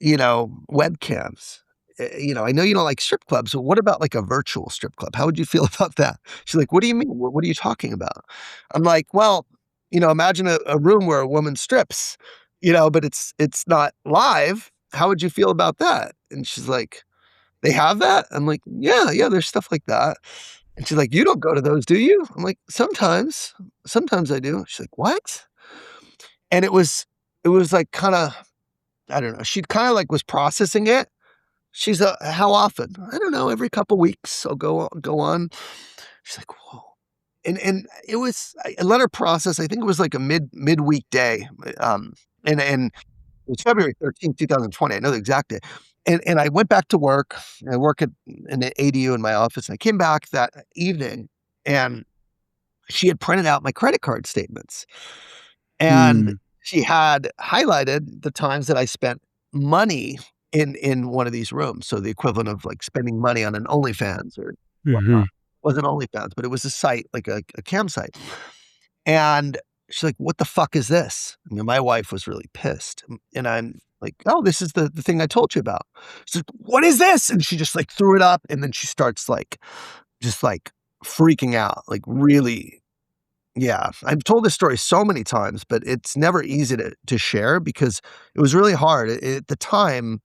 webcams? I know you don't like strip clubs, but what about like a virtual strip club? How would you feel about that? She's like, what do you mean? What are you talking about? I'm like, well, imagine a room where a woman strips, but it's not live. How would you feel about that? And she's like, they have that? I'm like, yeah, there's stuff like that. And she's like, you don't go to those, do you? I'm like, sometimes I do. She's like, what? And it was like kind of, I don't know. She kind of like was processing it. She's how often? I don't know. Every couple weeks I'll go on. She's like, whoa. And it was, I let her process. I think it was like a midweek day. And it was February 13th, 2020. I know the exact day. And I went back to work. I work at an ADU in my office. And I came back that evening and she had printed out my credit card statements. And she had highlighted the times that I spent money in one of these rooms. So the equivalent of like spending money on an OnlyFans or whatnot. It wasn't OnlyFans, but it was a site, like a cam site. And she's like, what the fuck is this? My wife was really pissed. And I'm like, oh, this is the thing I told you about. She's like, what is this? And she just like threw it up. And then she starts just freaking out, like really. Yeah, I've told this story so many times, but it's never easy to share because it was really hard. At the time,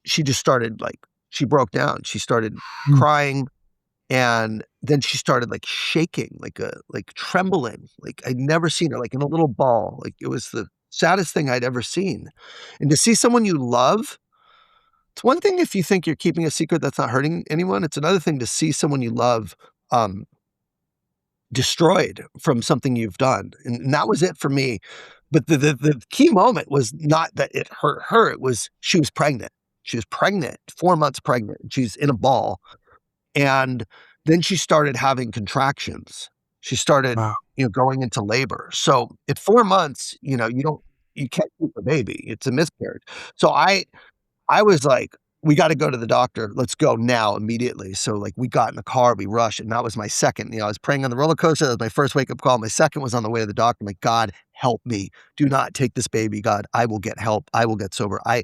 she just started she broke down. She started crying, and then she started shaking, like trembling. Like I'd never seen her, like in a little ball. Like it was the saddest thing I'd ever seen. And to see someone you love, it's one thing if you think you're keeping a secret that's not hurting anyone. It's another thing to see someone you love destroyed from something you've done. And that was it for me. But the key moment was not that it hurt her. It was she was pregnant. She was pregnant, 4 months pregnant. She's in a ball. And then she started having contractions. She started, going into labor. So at 4 months, you can't keep a baby. It's a miscarriage. So I was like, we got to go to the doctor. Let's go now, immediately. So we got in the car, we rushed, and that was my second. I was praying on the roller coaster. That was my first wake up call. My second was on the way to the doctor. I'm like, God, help me. Do not take this baby, God. I will get help. I will get sober. I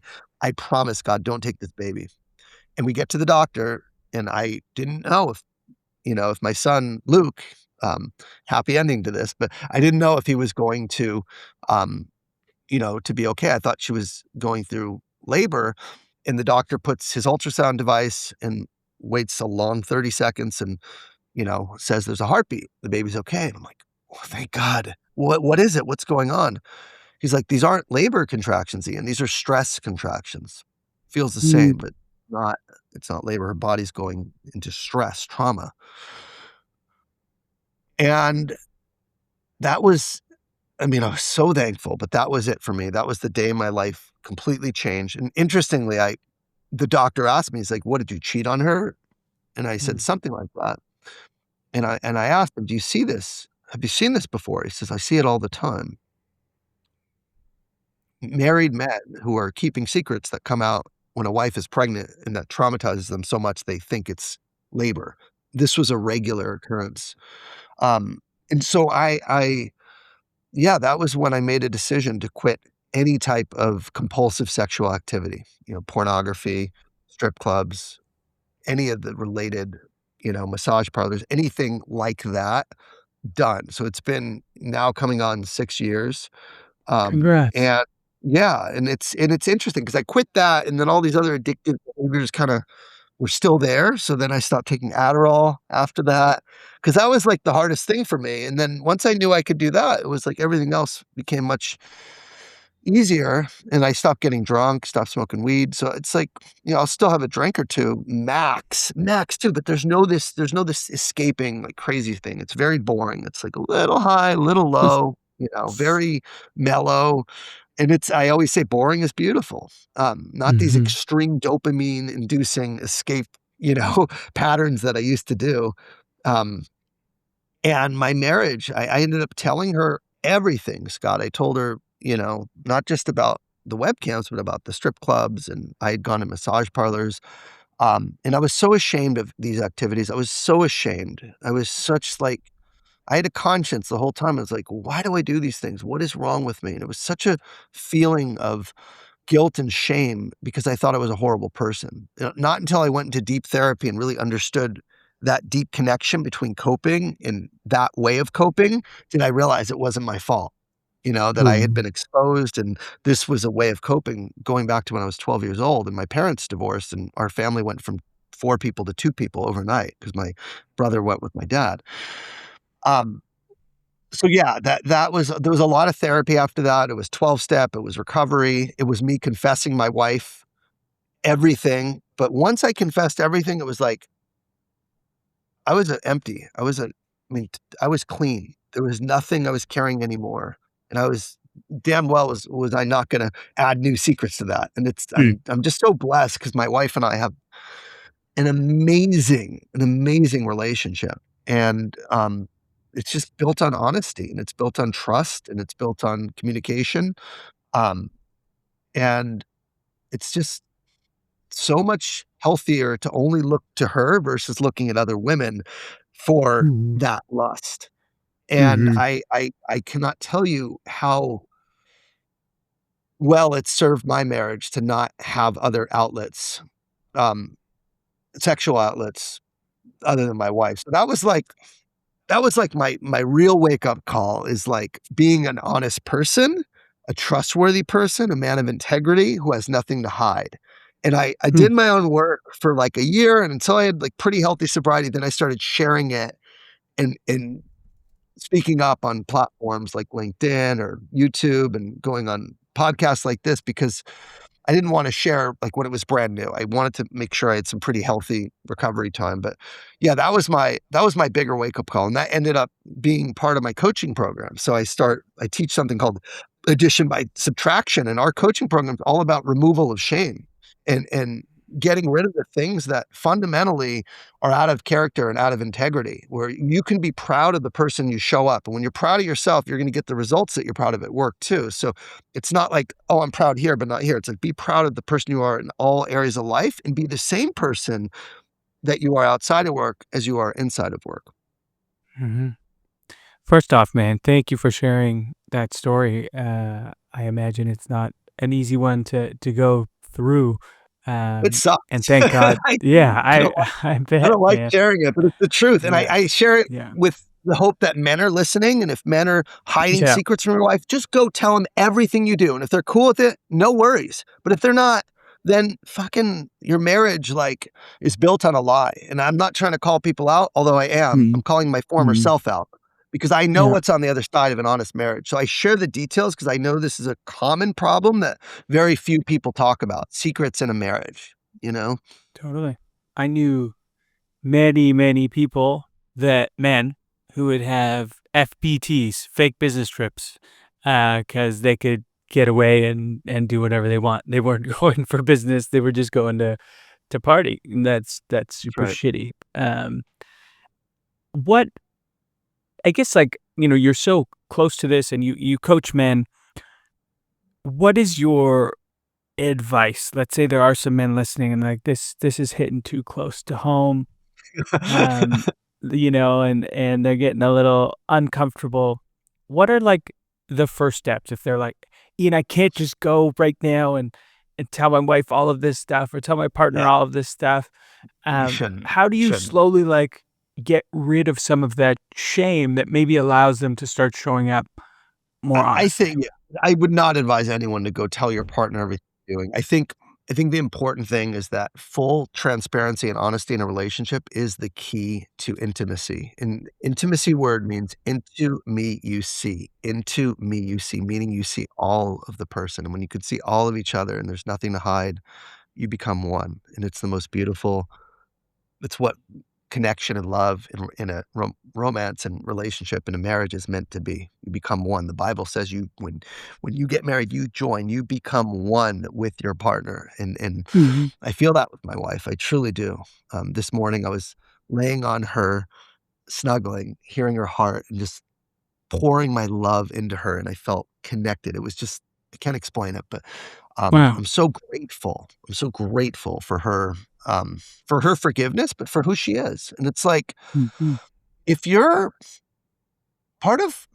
promise, God, don't take this baby. And we get to the doctor, and I didn't know if my son, Luke, happy ending to this, but I didn't know if he was going to, to be okay. I thought she was going through labor. And the doctor puts his ultrasound device and waits a long 30 seconds and, says there's a heartbeat. The baby's okay. And I'm like, oh, thank God. What is it? What's going on? He's like, these aren't labor contractions, Ian. These are stress contractions. Feels the same, but it's not labor. Her body's going into stress, trauma. And that was, I was so thankful, but that was it for me. That was the day my life completely changed. And interestingly, the doctor asked me, he's like, what, did you cheat on her? And I said something like that. And I asked him, do you see this? Have you seen this before? He says, I see it all the time. married men who are keeping secrets that come out when a wife is pregnant and that traumatizes them so much they think it's labor. This was a regular occurrence. Um, and so yeah, that was when I made a decision to quit any type of compulsive sexual activity, pornography, strip clubs, any of the related, massage parlors, anything like that, done. So it's been now coming on 6 years. Congrats. And yeah, and it's interesting because I quit that and then all these other addictive behaviors kinda were still there, so then I stopped taking Adderall after that, because that was, like, the hardest thing for me, and then once I knew I could do that, it was like everything else became much easier, and I stopped getting drunk, stopped smoking weed, so it's like, I'll still have a drink or 2, max 2, but there's no this escaping, like, crazy thing. It's very boring. It's like a little high, a little low, very mellow, and I always say boring is beautiful. Not these Mm-hmm. extreme dopamine-inducing escape, patterns that I used to do. Um, and my marriage, I ended up telling her everything, Scott. I told her, not just about the webcams, but about the strip clubs, and I had gone to massage parlors. And I was so ashamed of these activities. I was so ashamed. I was such like I had a conscience the whole time. I was like, why do I do these things? What is wrong with me? And it was such a feeling of guilt and shame because I thought I was a horrible person. Not until I went into deep therapy and really understood that deep connection between coping and that way of coping did I realize it wasn't my fault. That I had Ooh. been exposed and this was a way of coping going back to when I was 12 years old and my parents divorced and our family went from 4 people to 2 people overnight because my brother went with my dad. Um, so yeah, there was a lot of therapy after that. It was 12-step, it was recovery, it was me confessing my wife everything. But once I confessed everything, it was like I was empty. I mean, I was clean. There was nothing I was carrying anymore. And I was damn well was I not gonna add new secrets to that. And Mm. I'm just so blessed because my wife and I have an amazing relationship. And it's just built on honesty and it's built on trust and it's built on communication. Um, and it's just so much healthier to only look to her versus looking at other women for Mhm. that lust. And Mhm. I cannot tell you how well it served my marriage to not have other outlets, um, sexual outlets other than my wife. So that was like my real wake up call is like being an honest person, a trustworthy person, a man of integrity who has nothing to hide. And I Hmm. did my own work for like a year and until I had like pretty healthy sobriety, then I started sharing it and speaking up on platforms like LinkedIn or YouTube and going on podcasts like this because I didn't wanna share, like, when it was brand new. I wanted to make sure I had some pretty healthy recovery time, but, yeah, that was my bigger wake-up call, and that ended up being part of my coaching program. So I teach something called addition by subtraction, and our coaching program is all about removal of shame and getting rid of the things that fundamentally are out of character and out of integrity, where you can be proud of the person you show up, and when you're proud of yourself, you're gonna get the results that you're proud of at work too. So it's not like, "Oh, I'm proud here, but not here." It's like, be proud of the person you are in all areas of life and be the same person that you are outside of work as you are inside of work. Mhm. First off, man, thank you for sharing that story. I imagine it's not an easy one to go through. It And sucks. thank God. I Yeah, I don't like I I bet, don't like man. sharing it, but it's the truth, and I Yeah, I share it yeah, with the hope that men are listening, and if men are hiding yeah. secrets from your wife, just go tell them everything you do, and if they're cool with it, no worries, but if they're not, then fucking your marriage, like, is built on a lie, and I'm not trying to call people out, although I am. I'm Mhm, calling my former mhm. self out because I know Yeah, what's on the other side of an honest marriage, so I share the details because I know this is a common problem that very few people talk about, secrets in a marriage, you know? totally. I knew many, many people men who would have FBTs, fake business trips, because they could get away and do whatever they want. They weren't going for business. They were just going to party. And that's That's super right. shitty. What I guess, like, you're so close to this and you coach men. what is your advice? Let's say there are some men listening and like this is hitting too close to home. Um, and they're getting a little uncomfortable. What are like the first steps if they're like, Ian, I can't just go right now and tell my wife all of this stuff or tell my partner Yeah, all of this stuff. you shouldn't. How do You you shouldn't. slowly like get rid of some of that shame that maybe allows them to start showing up more I honestly? think I would not advise anyone to go tell your partner everything you're doing. I think the important thing is that full transparency and honesty in a relationship is the key to intimacy. And intimacy word means into me you see. Into me you see, meaning you see all of the person. And when you can see all of each other and there's nothing to hide, you become one. And it's the most beautiful. It's what connection and love in a romance and relationship in a marriage is meant to be. You become one. The Bible says when you get married, you become one with your partner, and Mhm. I feel that with my wife. I truly do. This morning, I was laying on her, snuggling, hearing her heart, and just pouring my love into her, and I felt connected. It was just I can't explain it, but, Wow. I'm so grateful. I'm so grateful for her forgiveness, but for who she is, and it's like, Mhm. if you're part of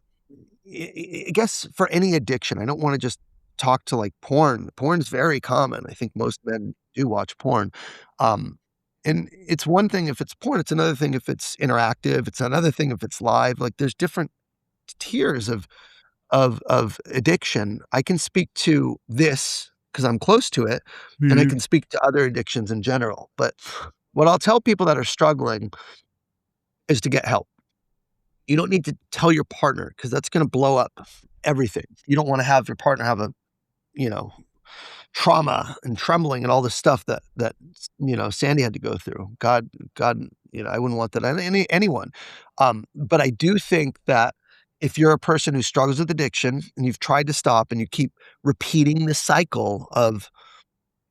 I guess for any addiction, I don't wanna just talk to, like, porn. Porn's very common. I think most men do watch porn, um, and it's one thing if it's porn, it's another thing if it's interactive, it's another thing if it's live, like, there's different tiers of addiction. I can speak to this because 'cause I'm close to it, and I Mhm. can speak to other addictions in general, but what I'll tell people that are struggling is to get help. You don't need to tell your partner because that's gonna blow up everything. You don't wanna have your partner have a, you know, trauma and trembling and all this stuff that Sandy had to go through. God, I wouldn't want that on anyone. But I do think that if you're a person who struggles with addiction and you've tried to stop and you keep repeating the cycle of,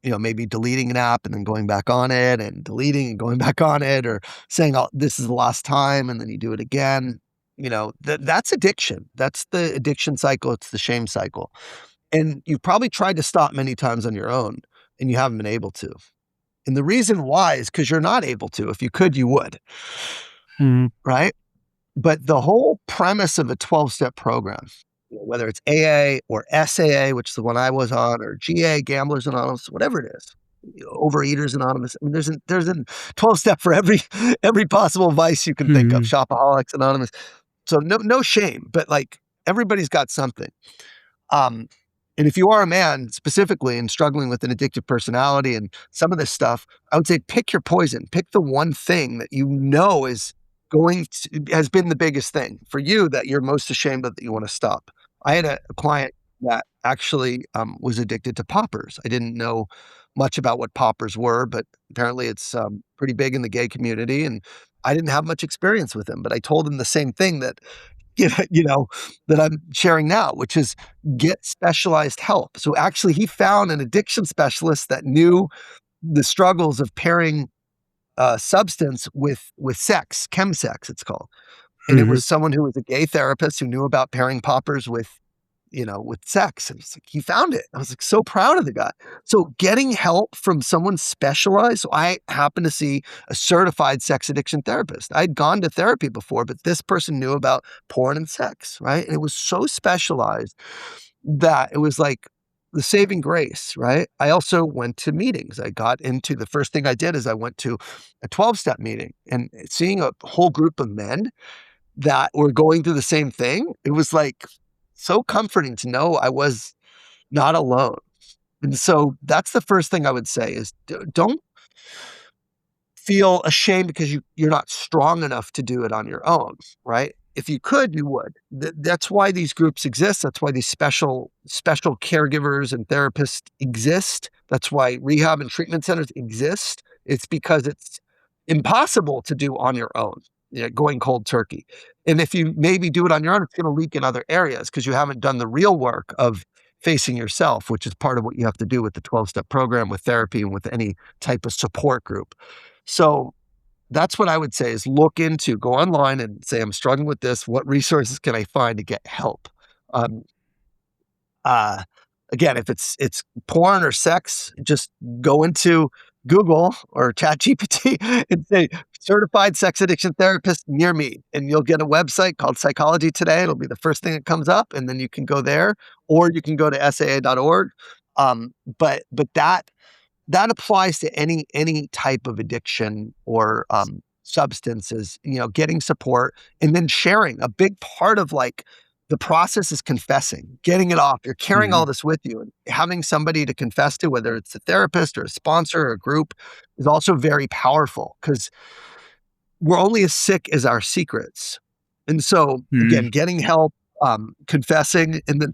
maybe deleting an app and then going back on it and deleting and going back on it or saying, "Oh, this is the last time," and then you do it again, that's addiction. That's the addiction cycle, it's the shame cycle. And you've probably tried to stop many times on your own, and you haven't been able to. And the reason why is because 'cause you're not able to. If you could, you would, Mhm. right? But the whole premise of a 12-step program, whether it's AA or SAA, which is the one I was on, or GA, Gamblers Anonymous, whatever it is, Overeaters Anonymous. I mean, there's a 12-step for every every possible vice you can think of, Mhm. Shopaholics Anonymous. So no shame, but, like, everybody's got something. Um, and if you are a man specifically and struggling with an addictive personality and some of this stuff, I would say pick your poison. Pick the one thing that you know is has been the biggest thing for you that you're most ashamed of that you want to stop. I had a client that actually was addicted to poppers. I didn't know much about what poppers were, but apparently it's pretty big in the gay community. And I didn't have much experience with him, but I told him the same thing that you know, that I'm sharing now, which is get specialized help. So actually he found an addiction specialist that knew the struggles of pairing substance with sex, chemsex it's called. And it Mhm. was someone who was a gay therapist who knew about pairing poppers with sex. And it's like he found it. I was like so proud of the guy. So getting help from someone specialized. So I happened to see a certified sex addiction therapist. I'd gone to therapy before, but this person knew about porn and sex, right? And it was so specialized that it was like the saving grace, right? I also went to meetings. The first thing I did is I went to a 12-step meeting and seeing a whole group of men that were going through the same thing, it was, like, so comforting to know I was not alone. And so that's the first thing I would say is don't feel ashamed because you're not strong enough to do it on your own, right? If you could, you would. That's why these groups exist. That's why these special caregivers and therapists exist. That's why rehab and treatment centers exist. It's because it's impossible to do on your own, going cold turkey. And if you maybe do it on your own, it's going to leak in other areas because you haven't done the real work of facing yourself, which is part of what you have to do with the 12-step program, with therapy, and with any type of support group. So that's what I would say is go online and say, I'm struggling with this. What resources can I find to get help? Um, uh, again, if it's porn or sex, just go into Google or ChatGPT and say certified sex addiction therapist near me, and you'll get a website called Psychology Today. It'll be the first thing that comes up, and then you can go there, or you can go to SAA.org. But that applies to any type of addiction or substances, getting support and then sharing. A big part of like the process is confessing, getting it off. You're carrying all this with you, and having somebody to confess to, whether it's a therapist or a sponsor or a group, is also very powerful, because we're only as sick as our secrets. And so again, getting help, confessing, and then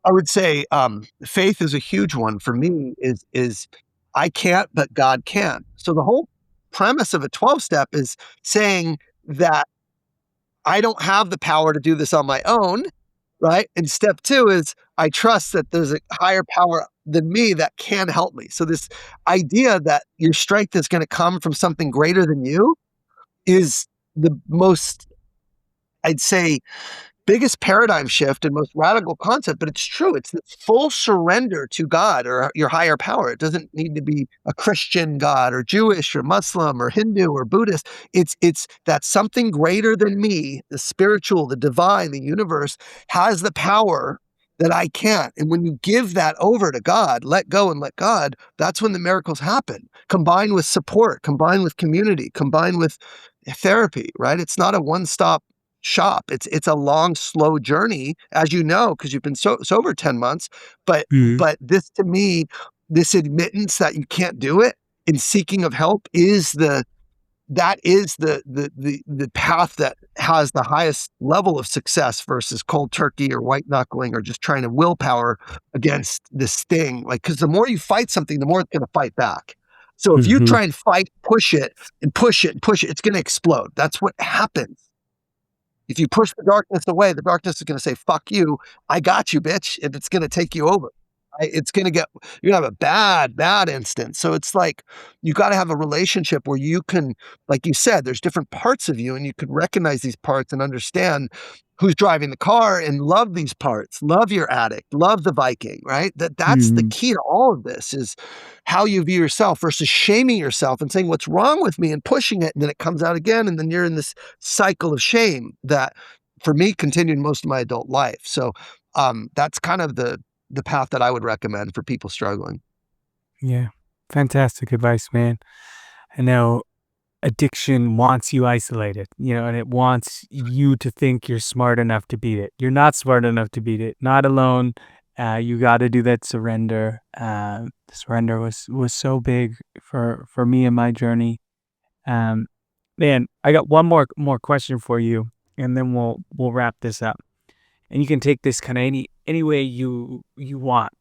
I would say faith is a huge one for me. Is I can't, but God can. So the whole premise of a 12-step is saying that I don't have the power to do this on my own, right? And step 2 is I trust that there's a higher power than me that can help me. So this idea that your strength is going to come from something greater than you is the most, I'd say, biggest paradigm shift and most radical concept, but it's true. It's this full surrender to God or your higher power. It doesn't need to be a Christian God or Jewish or Muslim or Hindu or Buddhist. It's that something greater than me, the spiritual, the divine, the universe, has the power that I can't. And when you give that over to God, let go and let God, that's when the miracles happen, combined with support, combined with community, combined with therapy, right? It's not a one-stop shop. It's a long, slow journey, as you know, because you've been sober 10 months. But this, to me, this admittance that you can't do it in seeking of help is the path that has the highest level of success versus cold turkey or white knuckling or just trying to willpower against this thing. Like, because the more you fight something, the more it's going to fight back. So if you try and fight, push it and push it and push it, it's going to explode. That's what happens. If you push the darkness away, the darkness is going to say, fuck you, I got you, bitch, and it's going to take you over. It's going to you're going to have a bad instance. So it's like, you got to have a relationship where you can, like you said, there's different parts of you, and you can recognize these parts and understand who's driving the car and love these parts, love your addict, love the Viking, right? That's the key to all of this, is how you view yourself versus shaming yourself and saying, what's wrong with me, and pushing it. And then it comes out again. And then you're in this cycle of shame that, for me, continued most of my adult life. So that's kind of the path that I would recommend for people struggling. Yeah. Fantastic advice, man. I know addiction wants you isolated, and it wants you to think you're smart enough to beat it. You're not smart enough to beat it. Not alone. You got to do that surrender. Surrender was so big for me in my journey. Man, I got one more question for you, and then we'll wrap this up. And you can take this kind of any way you want.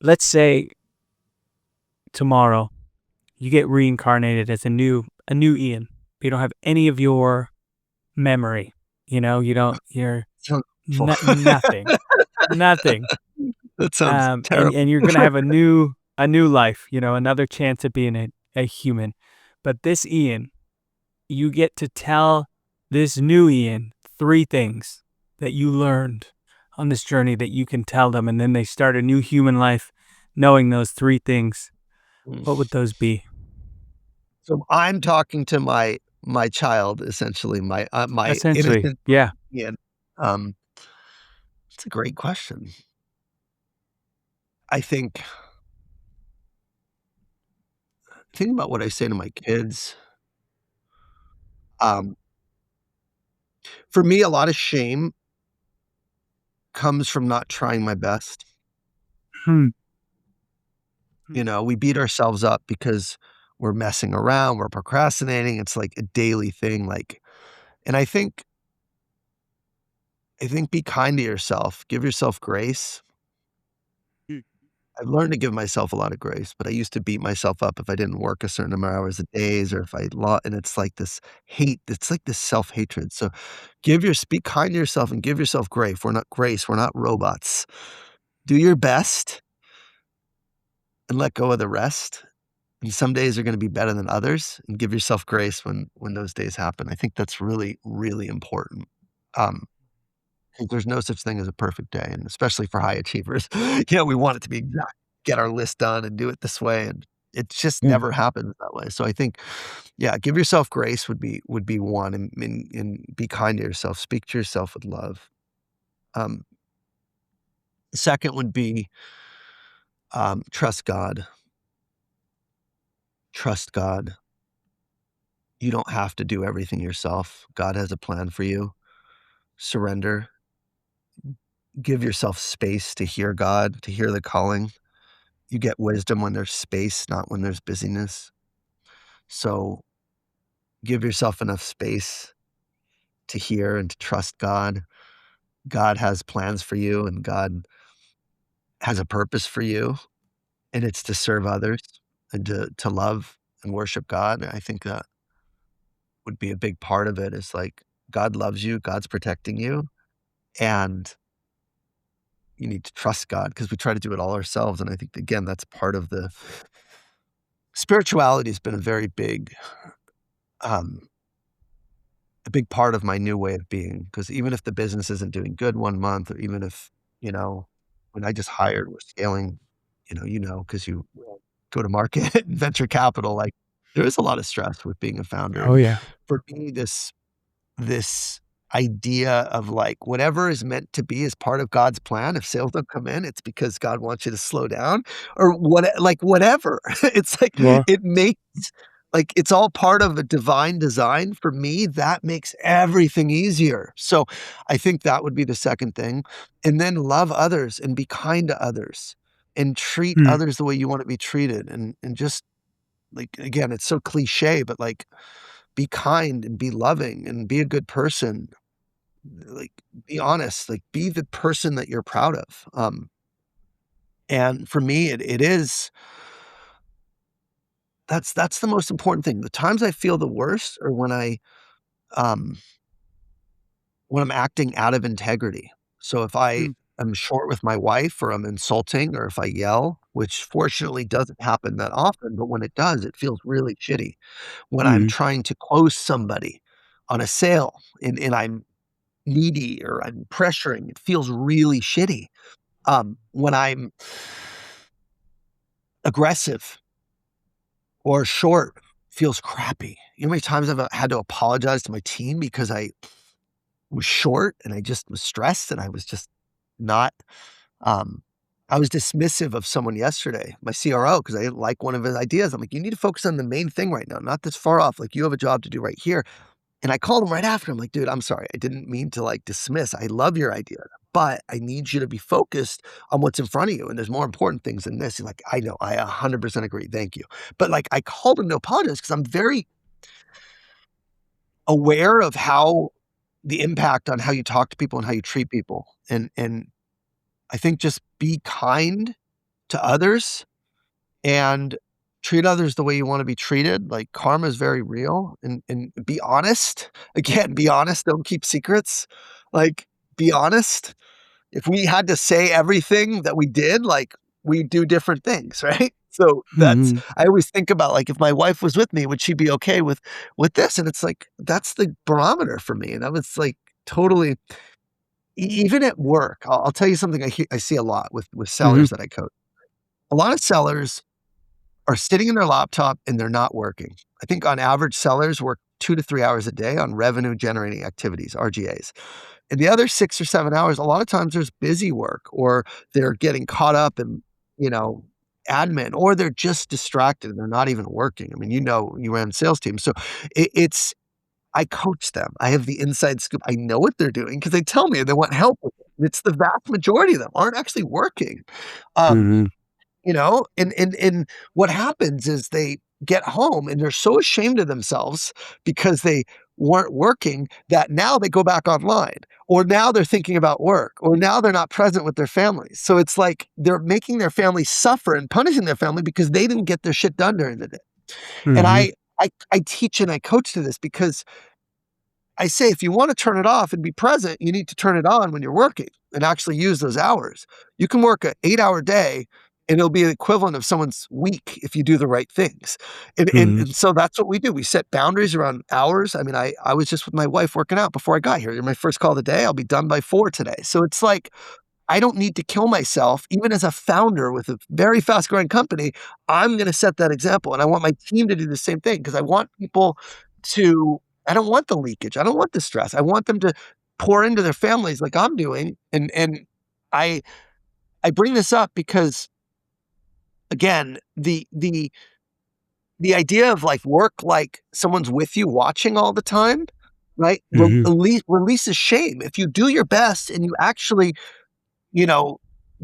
Let's say tomorrow you get reincarnated as a new Ian. You don't have any of your memory. You don't. You're nothing. Nothing. That sounds terrible. And you're gonna have a new life. Another chance at being a human. But this Ian, you get to tell this new Ian 3 things that you learned on this journey that you can tell them, and then they start a new human life knowing those 3 things. What would those be? So I'm talking to my child, essentially, my Essentially, innocent yeah. Ian. It's a great question. I think about what I say to my kids. For me, a lot of shame comes from not trying my best. We beat ourselves up because we're messing around, we're procrastinating. It's like a daily thing. And I think be kind to yourself. Give yourself grace. I've learned to give myself a lot of grace, but I used to beat myself up if I didn't work a certain number of hours a days, or if I and it's like this hate. It's like this self-hatred. So be kind to yourself and give yourself grace. We're not robots. Do your best and let go of the rest. And some days are going to be better than others, and give yourself grace when those days happen. I think that's really, really important. There's no such thing as a perfect day, and especially for high achievers, we want it to be exact, get our list done and do it this way, and it just Yeah. never happens that way. So I think, yeah, give yourself grace would be one, and be kind to yourself. Speak to yourself with love. Um, Second would be, trust God. Trust God. You don't have to do everything yourself. God has a plan for you. Surrender. Give yourself space to hear God, to hear the calling. You get wisdom when there's space, not when there's busyness. So give yourself enough space to hear and to trust God. God has plans for you, and God has a purpose for you, and it's to serve others and to love and worship God. And I think that would be a big part of it, is like God loves you, God's protecting you, and you need to trust God, because we try to do it all ourselves. And I think, again, that's part of the spirituality has been um, a big part of my new way of being. Because even if the business isn't doing good one month, or even if, when I just hired, we're scaling, because you go to market and venture capital, like there is a lot of stress with being a founder. Oh, And yeah. for me, this idea of like whatever is meant to be is part of God's plan. If sales don't come in, it's because God wants you to slow down or whatever. It's like Well, it makes like it's all part of a divine design. For me, that makes everything easier. So I think that would be the second thing. And then love others and be kind to others and treat mm, others the way you want to be treated. And just like, again, it's so cliche, but like be kind and be loving and be a good person. Like, be honest, like, be the person that you're proud of. And for me, it is that's the most important thing. The times I feel the worst are um, when I'm acting out of integrity. So if I mm, am short with my wife, or I'm insulting, or if I yell, which fortunately doesn't happen that often, but when it does, it feels really shitty. When I'm mhm, trying to close somebody on a sale, and I'm needy or I'm pressuring, it feels really shitty. When I'm aggressive or short, feels crappy. You know how many times I've had to apologize to my team because I was short and I just was stressed and I was just not, um, I was dismissive of someone yesterday, my CRO, because I didn't like one of his ideas. I'm like, you need to focus on the main thing right now, not this far off. Like, you have a job to do right here. And I called him right after. I'm like, "Dude, I'm sorry. I didn't mean to, like, dismiss. I love your idea, but I need you to be focused on what's in front of you, and there's more important things than this." He's like, "I know. I 100% agree. Thank you." But, like, I called him to apologize because I'm very aware of how the impact on how you talk to people and how you treat people. And I think just be kind to others and treat others the way you wanna be treated. Like, karma is very real, and be honest. Again, be honest, don't keep secrets. Like, be honest. If we had to say everything that we did, like, we do different things, right? So that's mhm, I always think about, like, if my wife was with me, would she be okay with this? And it's like, that's the barometer for me, and I was, like, totally even at work, I'll tell you something I see a lot with mhm, sellers that I coach. A lot of sellers are sitting in their laptop and they're not working. I think on average, sellers work 2 to 3 hours a day on revenue generating activities, RGAs. And the other 6 or 7 hours, a lot of times there's busy work, or they're getting caught up in, you know, admin, or they're just distracted and they're not even working. I mean, you ran sales teams. So it's I coach them. I have the inside scoop. I know what they're doing because they tell me they want help with it. And it's the vast majority of them aren't actually working. Um, mhm, and what happens is they get home and they're so ashamed of themselves because they weren't working, that now they go back online, or now they're thinking about work, or now they're not present with their families. So it's like they're making their family suffer and punishing their family because they didn't get their shit done during the day. And mhm, I teach and I coach to this because I say, if you want to turn it off and be present, you need to turn it on when you're working and actually use those hours. You can work an 8-hour day and it'll be the equivalent of someone's week if you do the right things. And so that's what we do. We set boundaries around hours. I mean, I was just with my wife working out before I got here. You're my first call of the day. I'll be done by 4 today. So it's like, I don't need to kill myself. Even as a founder with a very fast growing company, I'm going to set that example. And I want my team to do the same thing because I want people to, I don't want the leakage. I don't want the stress. I want them to pour into their families like I'm doing. And I, I bring this up because, again, the idea of like work like someone's with you watching all the time, right? Releases shame. If you do your best and you actually,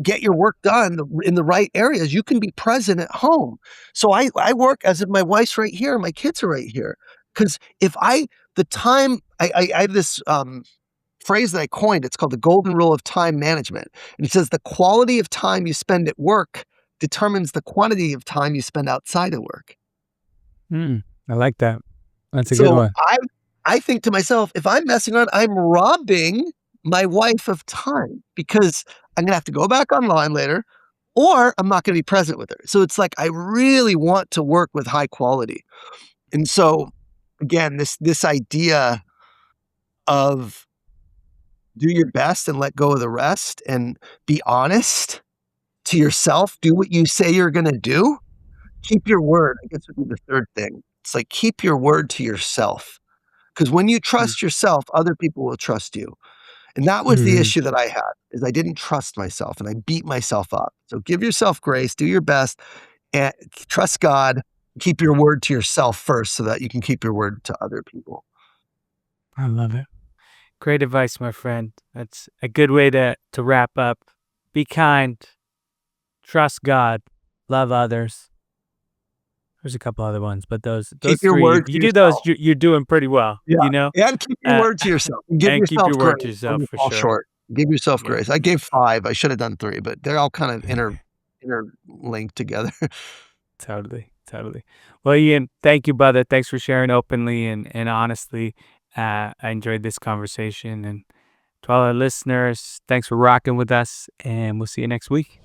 get your work done in the right areas, you can be present at home. So I work as if my wife's right here, my kids are right here. Because if I have this phrase that I coined, it's called the golden rule of time management. And it says the quality of time you spend at work determines the quantity of time you spend outside of work. I like that. That's a good one. I think to myself, if I'm messing around, I'm robbing my wife of time because I'm going to have to go back online later, or I'm not going to be present with her. So it's like, I really want to work with high quality. And so again, this idea of do your best and let go of the rest and be honest to yourself, do what you say you're going to do, keep your word. I guess would be the third thing. It's like, keep your word to yourself. Because when you trust yourself, other people will trust you. And that was the issue that I had, is I didn't trust myself and I beat myself up. So give yourself grace, do your best, and trust God. Keep your word to yourself first so that you can keep your word to other people. I love it. Great advice, my friend. That's a good way to wrap up. Be kind, trust God, love others. There's a couple other ones, but those Keep your three, word if to you do those, yourself. you're doing pretty well. Yeah. You know, And keep your word to yourself. And give and keep yourself your word to grace yourself when you for fall sure. short. Give yourself Yeah. grace. I gave 5. I should have done 3, but they're all kind of interlinked together. Totally. Well, Ian, thank you, brother. Thanks for sharing openly and honestly. I enjoyed this conversation. And to all our listeners, thanks for rocking with us, and we'll see you next week.